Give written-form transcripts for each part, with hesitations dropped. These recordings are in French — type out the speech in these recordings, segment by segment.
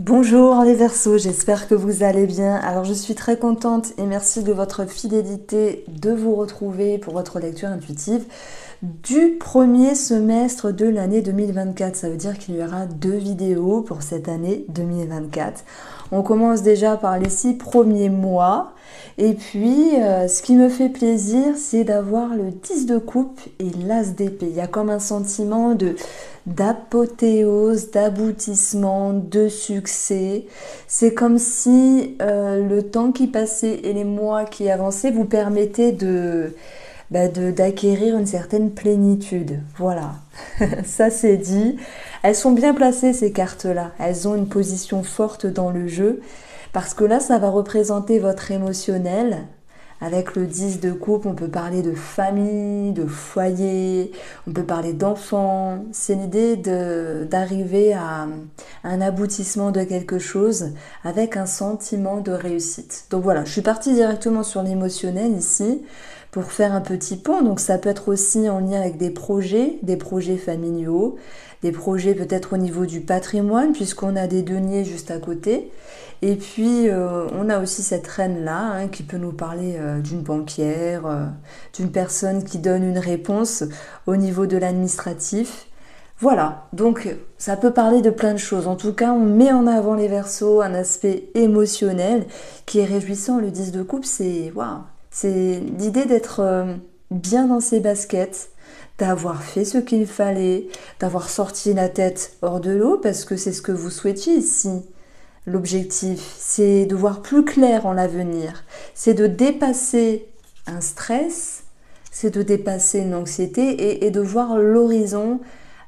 Bonjour les Verseaux, j'espère que vous allez bien. Alors je suis très contente et merci de votre fidélité de vous retrouver pour votre lecture intuitive du premier semestre de l'année 2024. Ça veut dire qu'il y aura 2 vidéos pour cette année 2024. On commence déjà par les 6 premiers mois. Et puis, ce qui me fait plaisir, c'est d'avoir le 10 de coupe et l'as d'épée. Il y a comme un sentiment d'apothéose, d'aboutissement, de succès. C'est comme si le temps qui passait et les mois qui avançaient vous permettaient d'acquérir une certaine plénitude. Voilà, ça c'est dit. Elles sont bien placées ces cartes-là. Elles ont une position forte dans le jeu. Parce que là, ça va représenter votre émotionnel. Avec le 10 de coupe, on peut parler de famille, de foyer, on peut parler d'enfants. C'est l'idée d'arriver à un aboutissement de quelque chose avec un sentiment de réussite. Donc voilà, je suis partie directement sur l'émotionnel ici pour faire un petit pont. Donc ça peut être aussi en lien avec des projets familiaux, des projets peut-être au niveau du patrimoine, puisqu'on a des deniers juste à côté. Et puis, on a aussi cette reine-là qui peut nous parler d'une banquière, d'une personne qui donne une réponse au niveau de l'administratif. Voilà, donc ça peut parler de plein de choses. En tout cas, on met en avant les Verseaux, un aspect émotionnel qui est réjouissant. Le 10 de coupe, c'est waouh, c'est l'idée d'être bien dans ses baskets, d'avoir fait ce qu'il fallait, d'avoir sorti la tête hors de l'eau, parce que c'est ce que vous souhaitiez ici. L'objectif, c'est de voir plus clair en l'avenir, c'est de dépasser un stress, c'est de dépasser une anxiété et de voir l'horizon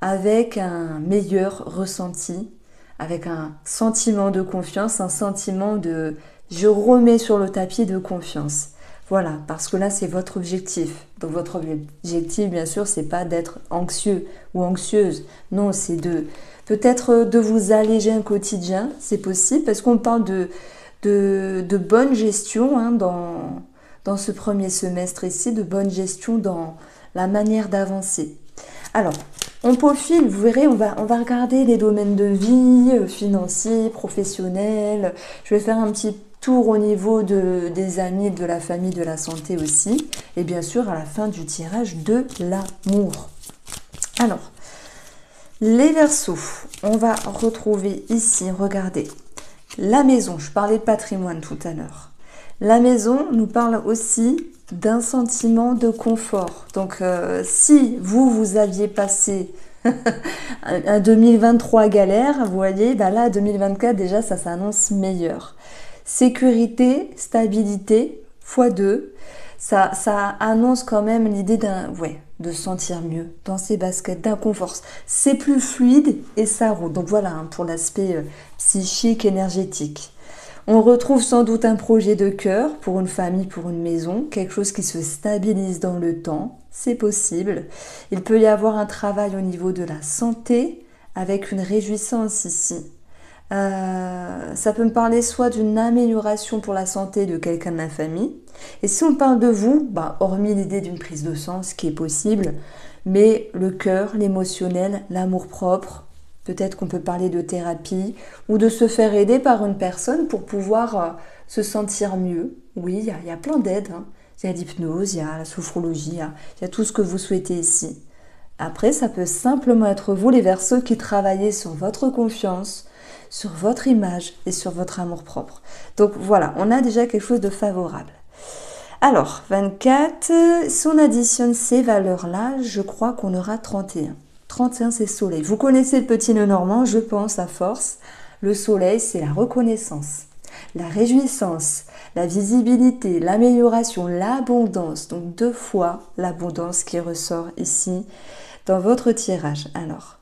avec un meilleur ressenti, avec un sentiment de confiance, un sentiment de « je remets sur le tapis de confiance ». Voilà, parce que là, c'est votre objectif. Donc votre objectif, bien sûr, c'est pas d'être anxieux ou anxieuse. Non, c'est peut-être de vous alléger un quotidien, c'est possible, parce qu'on parle de bonne gestion dans ce premier semestre ici, de bonne gestion dans la manière d'avancer. Alors, on peaufine, vous verrez, on va regarder les domaines de vie, financiers, professionnels. Je vais faire un petit tour au niveau des amis, de la famille, de la santé aussi. Et bien sûr, à la fin du tirage, de l'amour. Alors, les Verseaux, on va retrouver ici, regardez, la maison. Je parlais de patrimoine tout à l'heure. La maison nous parle aussi d'un sentiment de confort. Donc, si vous aviez passé un 2023 galère, vous voyez, ben là, 2024, déjà, ça s'annonce meilleur. Sécurité, stabilité, x2, ça annonce quand même l'idée de se sentir mieux dans ses baskets, d'un confort. C'est plus fluide et ça roule. Donc voilà, pour l'aspect psychique, énergétique. On retrouve sans doute un projet de cœur pour une famille, pour une maison, quelque chose qui se stabilise dans le temps, c'est possible. Il peut y avoir un travail au niveau de la santé avec une réjouissance ici. Ça peut me parler soit d'une amélioration pour la santé de quelqu'un de la famille. Et si on parle de vous, hormis l'idée d'une prise de sang, ce qui est possible, mais le cœur, l'émotionnel, l'amour-propre, peut-être qu'on peut parler de thérapie ou de se faire aider par une personne pour pouvoir se sentir mieux. Oui, il y a plein d'aides. Il y a l'hypnose, il y a la sophrologie, il y a tout ce que vous souhaitez ici. Après, ça peut simplement être vous, les Verseaux, qui travaillez sur votre confiance, sur votre image et sur votre amour-propre. Donc voilà, on a déjà quelque chose de favorable. Alors, 24, si on additionne ces valeurs-là, je crois qu'on aura 31. 31, c'est soleil. Vous connaissez le petit nœud normand, je pense, à force. Le soleil, c'est la reconnaissance, la réjouissance, la visibilité, l'amélioration, l'abondance. Donc 2 fois l'abondance qui ressort ici dans votre tirage. Alors,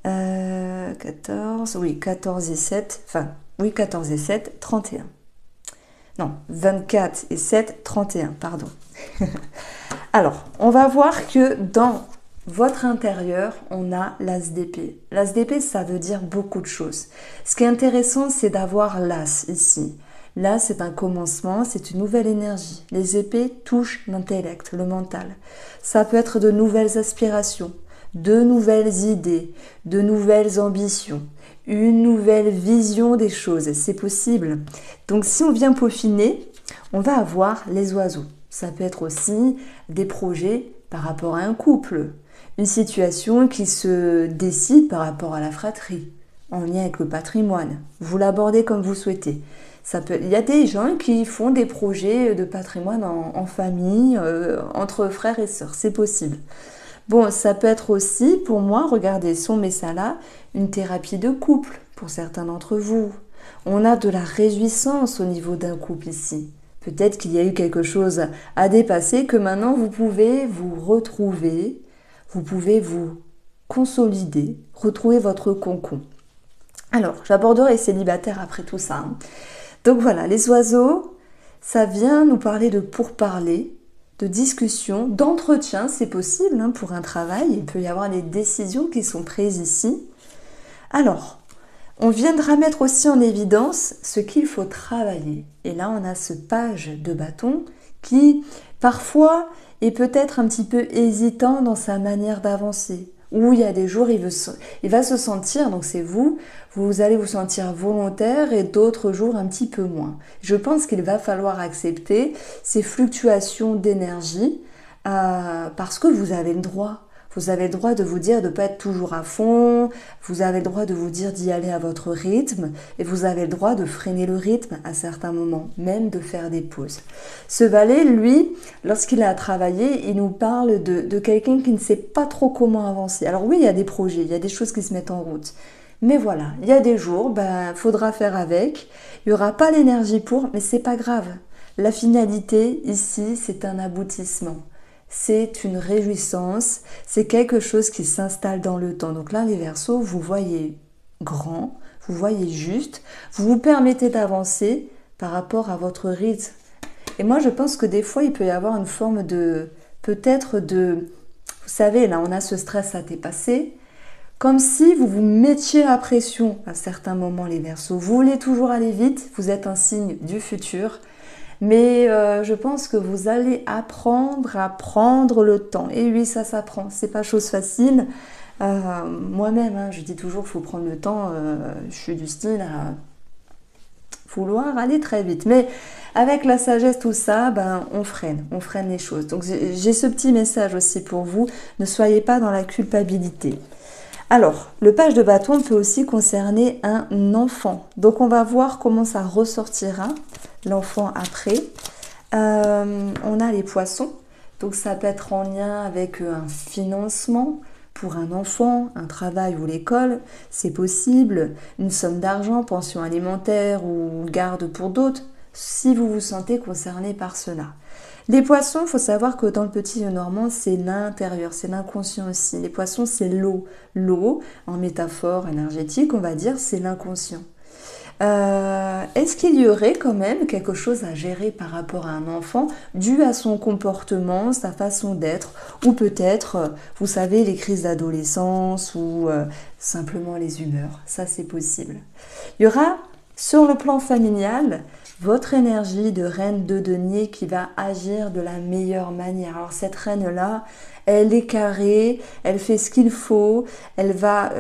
14 et 7, 31. Non, 24 et 7, 31, pardon. Alors, on va voir que dans votre intérieur, on a l'as d'épée. L'as d'épée, ça veut dire beaucoup de choses. Ce qui est intéressant, c'est d'avoir l'as ici. L'as, c'est un commencement, c'est une nouvelle énergie. Les épées touchent l'intellect, le mental. Ça peut être de nouvelles aspirations, de nouvelles idées, de nouvelles ambitions, une nouvelle vision des choses, c'est possible. Donc si on vient peaufiner, on va avoir les oiseaux. Ça peut être aussi des projets par rapport à un couple, une situation qui se décide par rapport à la fratrie, en lien avec le patrimoine. Vous l'abordez comme vous souhaitez. Il y a des gens qui font des projets de patrimoine en famille, entre frères et sœurs, c'est possible. Bon, ça peut être aussi, pour moi, regardez, son là, une thérapie de couple, pour certains d'entre vous. On a de la réjouissance au niveau d'un couple ici. Peut-être qu'il y a eu quelque chose à dépasser, que maintenant vous pouvez vous retrouver, vous pouvez vous consolider, retrouver votre cocon. Alors, j'aborderai les célibataires après tout ça. Donc voilà, les oiseaux, ça vient nous parler de pourparler, de discussion, d'entretien, c'est possible pour un travail. Il peut y avoir des décisions qui sont prises ici. Alors, on viendra mettre aussi en évidence ce qu'il faut travailler. Et là, on a ce page de bâton qui, parfois, est peut-être un petit peu hésitant dans sa manière d'avancer. Où il y a des jours, il va se sentir, donc c'est vous allez vous sentir volontaire et d'autres jours un petit peu moins. Je pense qu'il va falloir accepter ces fluctuations d'énergie parce que vous avez le droit. Vous avez le droit de vous dire de ne pas être toujours à fond, vous avez le droit de vous dire d'y aller à votre rythme et vous avez le droit de freiner le rythme à certains moments, même de faire des pauses. Ce valet, lui, lorsqu'il a travaillé, il nous parle de quelqu'un qui ne sait pas trop comment avancer. Alors oui, il y a des projets, il y a des choses qui se mettent en route. Mais voilà, il y a des jours, faudra faire avec. Il n'y aura pas l'énergie pour, mais c'est pas grave. La finalité, ici, c'est un aboutissement. C'est une réjouissance, c'est quelque chose qui s'installe dans le temps. Donc là, les Verseaux, vous voyez grand, vous voyez juste, vous vous permettez d'avancer par rapport à votre rythme. Et moi, je pense que des fois, il peut y avoir une forme de, peut-être de, vous savez, là, on a ce stress à dépasser, comme si vous vous mettiez à pression à certains moments, les Verseaux. Vous voulez toujours aller vite, vous êtes un signe du futur. Mais je pense que vous allez apprendre à prendre le temps. Et oui, ça s'apprend. C'est pas chose facile. Moi-même, je dis toujours qu'il faut prendre le temps. Je suis du style à vouloir aller très vite. Mais avec la sagesse, tout ça, on freine les choses. Donc j'ai ce petit message aussi pour vous. Ne soyez pas dans la culpabilité. Alors, le page de bâton peut aussi concerner un enfant. Donc on va voir comment ça ressortira. L'enfant après. On a les poissons, donc ça peut être en lien avec un financement pour un enfant, un travail ou l'école, c'est possible, une somme d'argent, pension alimentaire ou garde pour d'autres, si vous vous sentez concerné par cela. Les poissons, il faut savoir que dans le petit Lenormand, c'est l'intérieur, c'est l'inconscient aussi. Les poissons, c'est l'eau. L'eau, en métaphore énergétique, on va dire, c'est l'inconscient. Est-ce qu'il y aurait quand même quelque chose à gérer par rapport à un enfant dû à son comportement, sa façon d'être, ou peut-être, vous savez, les crises d'adolescence ou simplement les humeurs, ça c'est possible. Il y aura sur le plan familial votre énergie de reine de denier qui va agir de la meilleure manière. Alors cette reine-là, elle est carrée, elle fait ce qu'il faut, elle va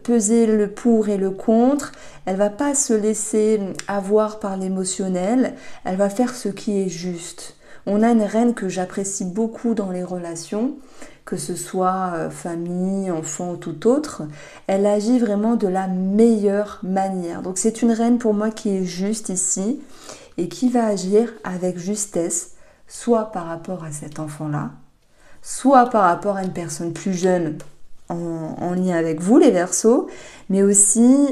peser le pour et le contre, elle va pas se laisser avoir par l'émotionnel, elle va faire ce qui est juste. On a une reine que j'apprécie beaucoup dans les relations, que ce soit famille, enfant ou tout autre, elle agit vraiment de la meilleure manière. Donc c'est une reine pour moi qui est juste ici et qui va agir avec justesse, soit par rapport à cet enfant-là, soit par rapport à une personne plus jeune en lien avec vous, les Verseaux, mais aussi,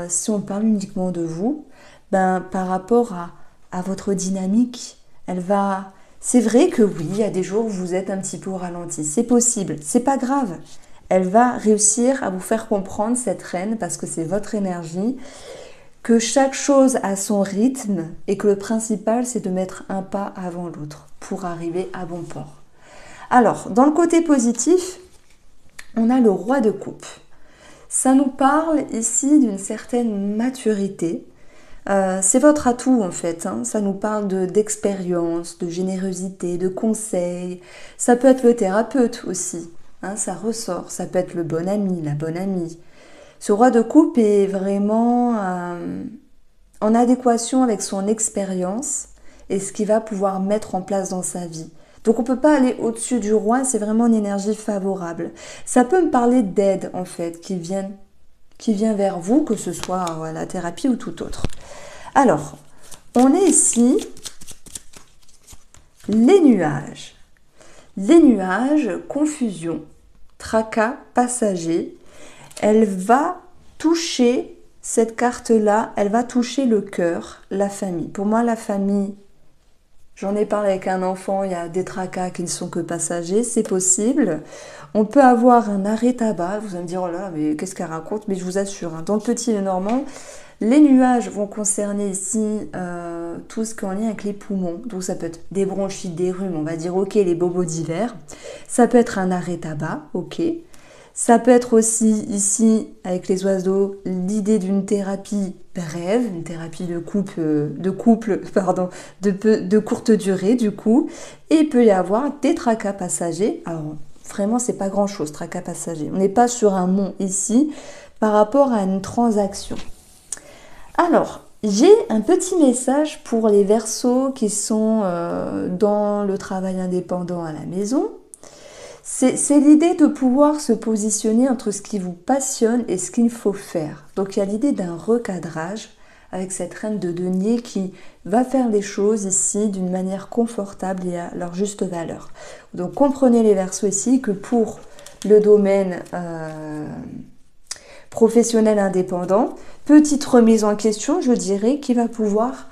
si on parle uniquement de vous, par rapport à votre dynamique, elle va... C'est vrai que oui, il y a des jours où vous êtes un petit peu au ralenti, c'est possible, c'est pas grave. Elle va réussir à vous faire comprendre, cette reine, parce que c'est votre énergie, que chaque chose a son rythme et que le principal, c'est de mettre un pas avant l'autre pour arriver à bon port. Alors, dans le côté positif, on a le roi de coupe. Ça nous parle ici d'une certaine maturité. C'est votre atout en fait, ça nous parle d'expérience, de générosité, de conseils. Ça peut être le thérapeute aussi, ça ressort. Ça peut être le bon ami, la bonne amie. Ce roi de coupe est vraiment en adéquation avec son expérience et ce qu'il va pouvoir mettre en place dans sa vie. Donc on ne peut pas aller au-dessus du roi, c'est vraiment une énergie favorable. Ça peut me parler d'aide en fait, qui vient vers vous, que ce soit la thérapie ou tout autre. Alors, on est ici, les nuages. Les nuages, confusion, tracas passager. Elle va toucher, cette carte-là, elle va toucher le cœur, la famille. Pour moi, la famille, j'en ai parlé avec un enfant, il y a des tracas qui ne sont que passagers, c'est possible. On peut avoir un arrêt tabac, vous allez me dire, oh là, mais qu'est-ce qu'elle raconte? Mais je vous assure, dans le petit et normand, les nuages vont concerner ici tout ce qui est en lien avec les poumons. Donc ça peut être des bronchites, des rhumes, on va dire ok, les bobos d'hiver. Ça peut être un arrêt tabac, ok. Ça peut être aussi ici, avec les oiseaux, l'idée d'une thérapie brève, une thérapie de couple, de courte durée du coup. Et il peut y avoir des tracas passagers. Alors vraiment, c'est pas grand-chose, tracas passagers. On n'est pas sur un mont ici par rapport à une transaction. Alors, j'ai un petit message pour les Verseaux qui sont dans le travail indépendant à la maison. C'est l'idée de pouvoir se positionner entre ce qui vous passionne et ce qu'il faut faire. Donc il y a l'idée d'un recadrage avec cette reine de denier qui va faire les choses ici d'une manière confortable et à leur juste valeur. Donc comprenez les Verseaux ici que pour le domaine professionnel indépendant, petite remise en question, je dirais, qui va pouvoir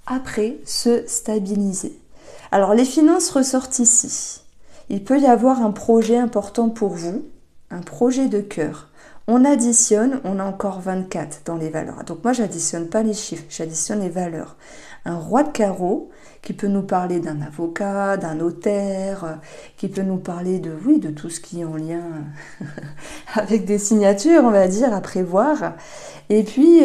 après se stabiliser. Alors les finances ressortent ici. Il peut y avoir un projet important pour vous, un projet de cœur. On additionne, on a encore 24 dans les valeurs. Donc moi, j'additionne pas les chiffres, j'additionne les valeurs. Un roi de carreau qui peut nous parler d'un avocat, d'un notaire, qui peut nous parler de tout ce qui est en lien avec des signatures, on va dire, à prévoir. Et puis,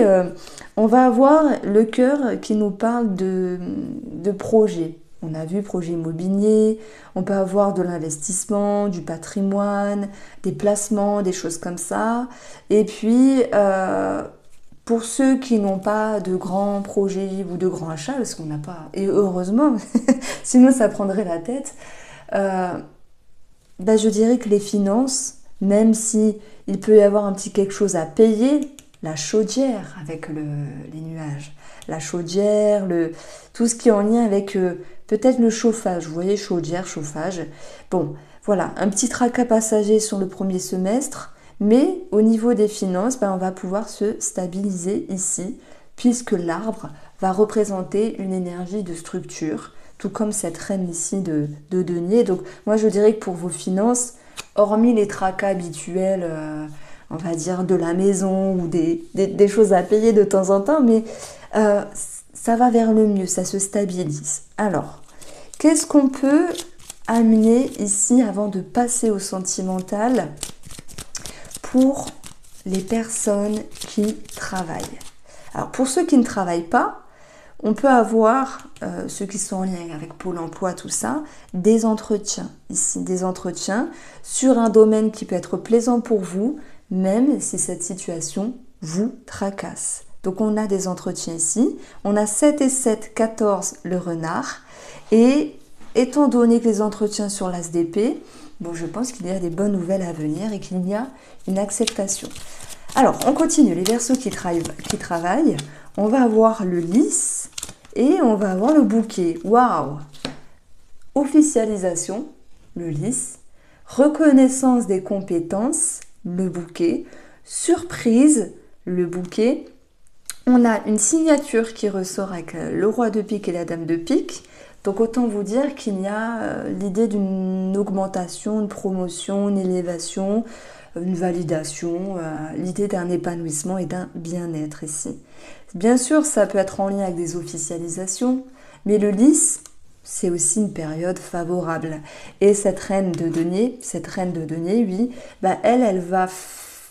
on va avoir le cœur qui nous parle de projets. On a vu projet immobilier, on peut avoir de l'investissement, du patrimoine, des placements, des choses comme ça. Et puis, pour ceux qui n'ont pas de grands projets ou de grands achats, parce qu'on n'a pas, et heureusement, sinon ça prendrait la tête, je dirais que les finances, même si il peut y avoir un petit quelque chose à payer, la chaudière avec les nuages, la chaudière, tout ce qui est en lien avec peut-être le chauffage, vous voyez, chaudière, chauffage. Bon, voilà, un petit tracas passager sur le premier semestre, mais au niveau des finances, on va pouvoir se stabiliser ici, puisque l'arbre va représenter une énergie de structure, tout comme cette reine ici de denier. Donc moi je dirais que pour vos finances, hormis les tracas habituels, on va dire de la maison ou des choses à payer de temps en temps, mais ça va vers le mieux, ça se stabilise. Alors, qu'est-ce qu'on peut amener ici avant de passer au sentimental pour les personnes qui travaillent? Alors, pour ceux qui ne travaillent pas, on peut avoir, ceux qui sont en lien avec Pôle emploi, tout ça, des entretiens. Ici, des entretiens sur un domaine qui peut être plaisant pour vous, même si cette situation vous tracasse. Donc on a des entretiens ici, on a 7 et 7, 14 le renard, et étant donné que les entretiens sur l'as d'épée, je pense qu'il y a des bonnes nouvelles à venir et qu'il y a une acceptation. Alors on continue, les Verseaux qui travaillent, on va avoir le lys et on va avoir le bouquet. Waouh! Officialisation, le lys, reconnaissance des compétences, le bouquet, surprise, le bouquet. On a une signature qui ressort avec le roi de pique et la dame de pique. Donc autant vous dire qu'il y a l'idée d'une augmentation, une promotion, une élévation, une validation, l'idée d'un épanouissement et d'un bien-être ici. Bien sûr, ça peut être en lien avec des officialisations, mais le lys, c'est aussi une période favorable. Et cette reine de denier, oui, elle va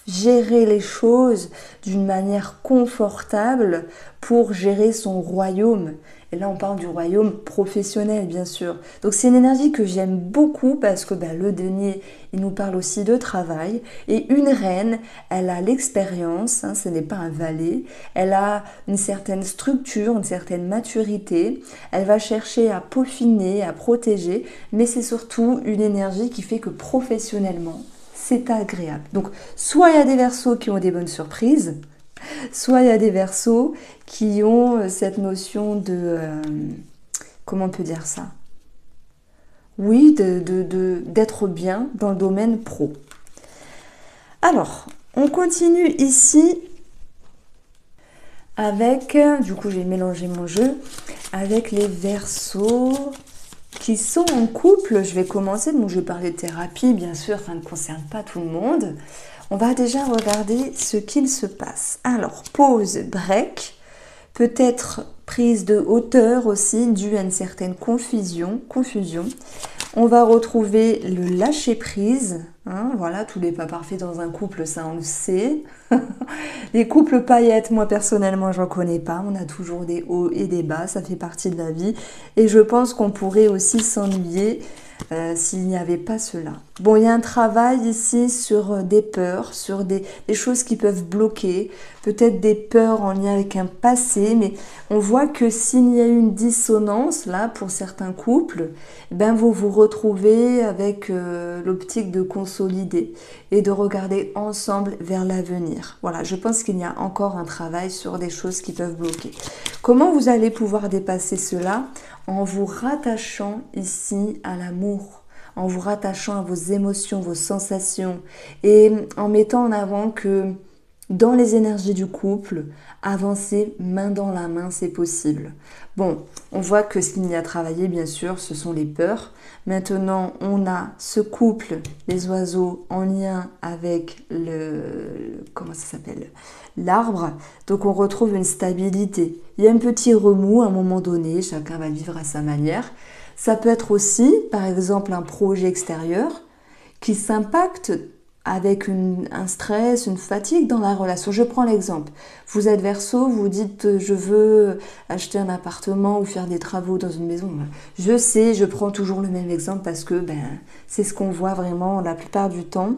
gérer les choses d'une manière confortable pour gérer son royaume. Et là, on parle du royaume professionnel, bien sûr. Donc, c'est une énergie que j'aime beaucoup parce que le denier, il nous parle aussi de travail. Et une reine, elle a l'expérience, ce n'est pas un valet. Elle a une certaine structure, une certaine maturité. Elle va chercher à peaufiner, à protéger. Mais c'est surtout une énergie qui fait que professionnellement, c'est agréable. Donc, soit il y a des Verseaux qui ont des bonnes surprises, soit il y a des Verseaux qui ont cette notion de... comment on peut dire ça? Oui, d'être bien dans le domaine pro. Alors, on continue ici avec... Du coup, j'ai mélangé mon jeu. Avec les Verseaux qui sont en couple. Je vais commencer, donc je vais parler de thérapie, bien sûr, ça ne concerne pas tout le monde. On va déjà regarder ce qu'il se passe. Alors, pause, break, peut-être prise de hauteur aussi, due à une certaine confusion. On va retrouver le lâcher-prise. Voilà, tout n'est pas parfait dans un couple, ça on le sait. Les couples paillettes, moi personnellement, j'en connais pas. On a toujours des hauts et des bas, ça fait partie de la vie. Et je pense qu'on pourrait aussi s'ennuyer s'il n'y avait pas cela. Bon, il y a un travail ici sur des peurs, sur des choses qui peuvent bloquer, peut-être des peurs en lien avec un passé, mais on voit que s'il y a une dissonance, là, pour certains couples, vous vous retrouvez avec l'optique de consolider et de regarder ensemble vers l'avenir. Voilà, je pense qu'il y a encore un travail sur des choses qui peuvent bloquer. Comment vous allez pouvoir dépasser cela? En vous rattachant ici à l'amour, en vous rattachant à vos émotions, vos sensations, et en mettant en avant que dans les énergies du couple, avancer main dans la main, c'est possible. Bon, on voit que ce qu'il y a à travailler, bien sûr, ce sont les peurs. Maintenant, on a ce couple, les oiseaux, en lien avec comment ça s'appelle? L'arbre. Donc, on retrouve une stabilité. Il y a un petit remous à un moment donné, chacun va vivre à sa manière. Ça peut être aussi, par exemple, un projet extérieur qui s'impacte avec un stress, une fatigue dans la relation. Je prends l'exemple. Vous êtes Verseau, vous dites je veux acheter un appartement ou faire des travaux dans une maison. Je sais, je prends toujours le même exemple parce que c'est ce qu'on voit vraiment la plupart du temps.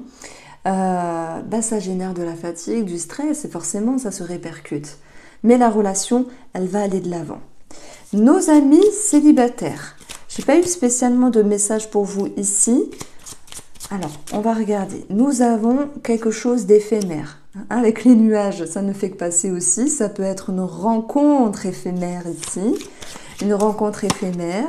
Ça génère de la fatigue, du stress et forcément ça se répercute. Mais la relation, elle va aller de l'avant. Nos amis célibataires. Je n'ai pas eu spécialement de message pour vous ici. Alors, on va regarder. Nous avons quelque chose d'éphémère. Avec les nuages, ça ne fait que passer aussi. Ça peut être une rencontre éphémère ici. Une rencontre éphémère.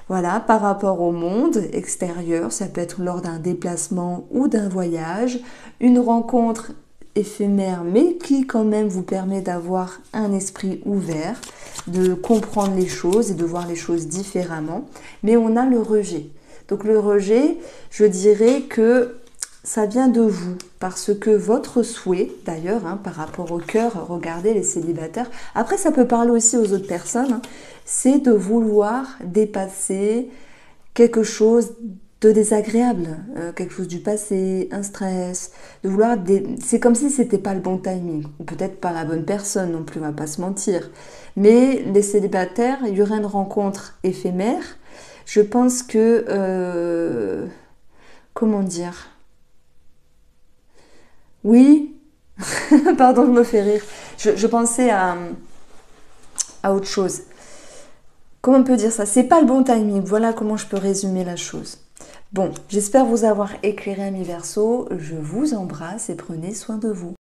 Voilà, par rapport au monde extérieur. Ça peut être lors d'un déplacement ou d'un voyage. Une rencontre éphémère, mais qui quand même vous permet d'avoir un esprit ouvert, de comprendre les choses et de voir les choses différemment. Mais on a le rejet. Donc le rejet, je dirais que ça vient de vous, parce que votre souhait, d'ailleurs, par rapport au cœur, regardez les célibataires, après ça peut parler aussi aux autres personnes, c'est de vouloir dépasser quelque chose de désagréable, quelque chose du passé, un stress, de vouloir... C'est comme si c'était pas le bon timing, ou peut-être pas la bonne personne non plus, on va pas se mentir. Mais les célibataires, il y aurait une rencontre éphémère. Je pense que... comment dire? Oui, pardon, je me fais rire. Je pensais à autre chose. Comment on peut dire ça? C'est pas le bon timing. Voilà comment je peux résumer la chose. Bon, j'espère vous avoir éclairé, amis Verseaux. Je vous embrasse et prenez soin de vous.